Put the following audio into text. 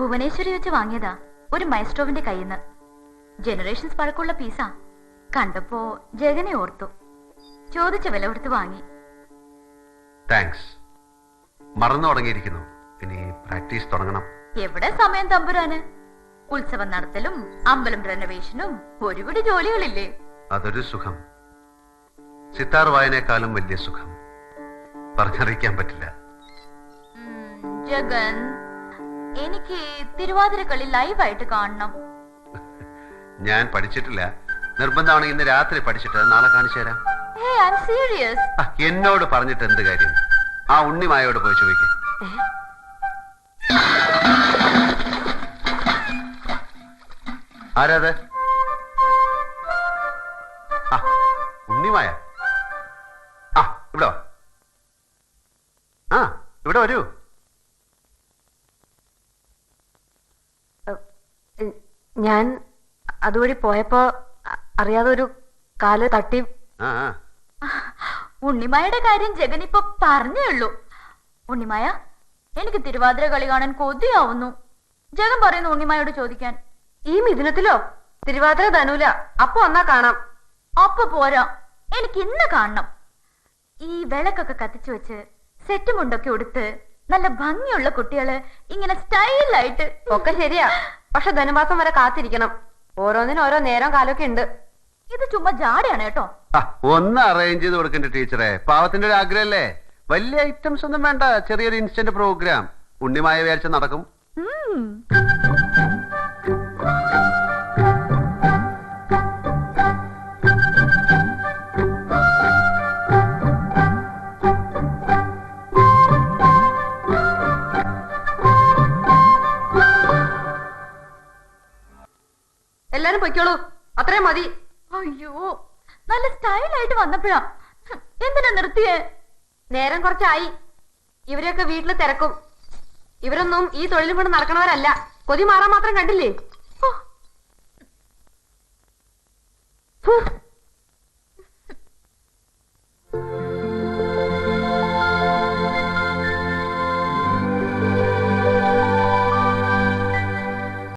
ഭുവനേശ്വരി വെച്ച് വാങ്ങിയതാ, ഒരു മൈസ്ട്രോവിന്റെ കയ്യിന്ന്. ജനറേഷൻസ് പഴക്കമുള്ള പീസാ. കണ്ടപ്പോ ജഗനെ ഓർത്തു, ചോദിച്ച വില കൊടുത്ത് വാങ്ങി. താങ്ക്സ്. മറന്നു തുടങ്ങിയിരിക്കുന്നു. ഇനി പ്രാക്ടീസ് തുടങ്ങണം. എവിടെ സമയം തമ്പുരാന്? ഉത്സവം നടത്തലും അമ്പലം റെനോവേഷനും ഒരുപിടി ജോലികളില്ലേ? അതൊരു സുഖം. സിത്താർ വായനേക്കാളും വലിയ സുഖം പറഞ്ഞറിയിക്കാൻ പറ്റില്ല. ജഗൻ, എനിക്ക് തിരുവാതിരക്കളി ലൈവായിട്ട് കാണണം. ഞാൻ പഠിച്ചിട്ടില്ല. നിർബന്ധമാണെങ്കിൽ ഇന്ന് രാത്രി പഠിച്ചിട്ട് നാളെ കാണിച്ചു തരാം. എന്നോട് പറഞ്ഞിട്ട് എന്ത് കാര്യം? ആ ഉണ്ണിമായോട് പോയി ചോദിക്കും. ആരാത്? ആ, ഉണ്ണിമായ. ആ, ഇവിടെ വാ. ആ, ഇവിടെ വരൂ. ഞാൻ അതുവഴി പോയപ്പോ അറിയാതെ ഒരു കാല് തട്ടി. ഉണ്ണിമായുടെ കാര്യം ജഗനിപ്പോ പറഞ്ഞേ ഉള്ളൂ. ഉണ്ണിമായ, എനിക്ക് തിരുവാതിര കളി കാണാൻ കൊതിയാവുന്നു. ജഗൻ പറയുന്നു ഉണ്ണിമായോട് ചോദിക്കാൻ. ഈ മിഥുനത്തിലോ? തിരുവാതിര ധനൂല. അപ്പൊ വന്നാ കാണാം. അപ്പൊ പോരാ, എനിക്ക് ഇന്ന് കാണണം. ഈ വിളക്കൊക്കെ കത്തിച്ചു വെച്ച് സെറ്റ് മുണ്ടൊക്കെ ഉടുത്ത് നല്ല ഭംഗിയുള്ള കുട്ടികള് ഇങ്ങനെ സ്റ്റൈലായിട്ട്. ഒക്കെ ശരിയാ, പക്ഷെ ധനുമാസം വരെ കാത്തിരിക്കണം. ഓരോന്നിനും ഓരോ നേരം കാലമൊക്കെ ഉണ്ട്. ഇത് ചുമ്മാ ജാടയാണ് കേട്ടോ. ഒന്ന് അറേഞ്ച് ചെയ്ത് കൊടുക്കണ്ട ടീച്ചറെ. പാവത്തിന്റെ ഒരു ആഗ്രഹല്ലേ. വലിയ ഐറ്റംസ് ഒന്നും വേണ്ട, ചെറിയൊരു ഇൻസ്റ്റന്റ് പ്രോഗ്രാം. ഉണ്ണിമായ വിചാരിച്ച നടക്കും. എല്ലാരും പൊയ്ക്കോളൂ, അത്രയും മതി. അയ്യോ, നല്ല സ്റ്റൈലായിട്ട് വന്നപ്പോഴാ എന്തിനാ നിർത്തിയേ? നേരം കുറച്ചായി. ഇവരെയൊക്കെ വീട്ടില് തിരക്കും. ഇവരൊന്നും ഈ തൊഴിലും കൊണ്ട് നടക്കണവരല്ല. കൊതി മാറാൻ മാത്രം കണ്ടില്ലേ?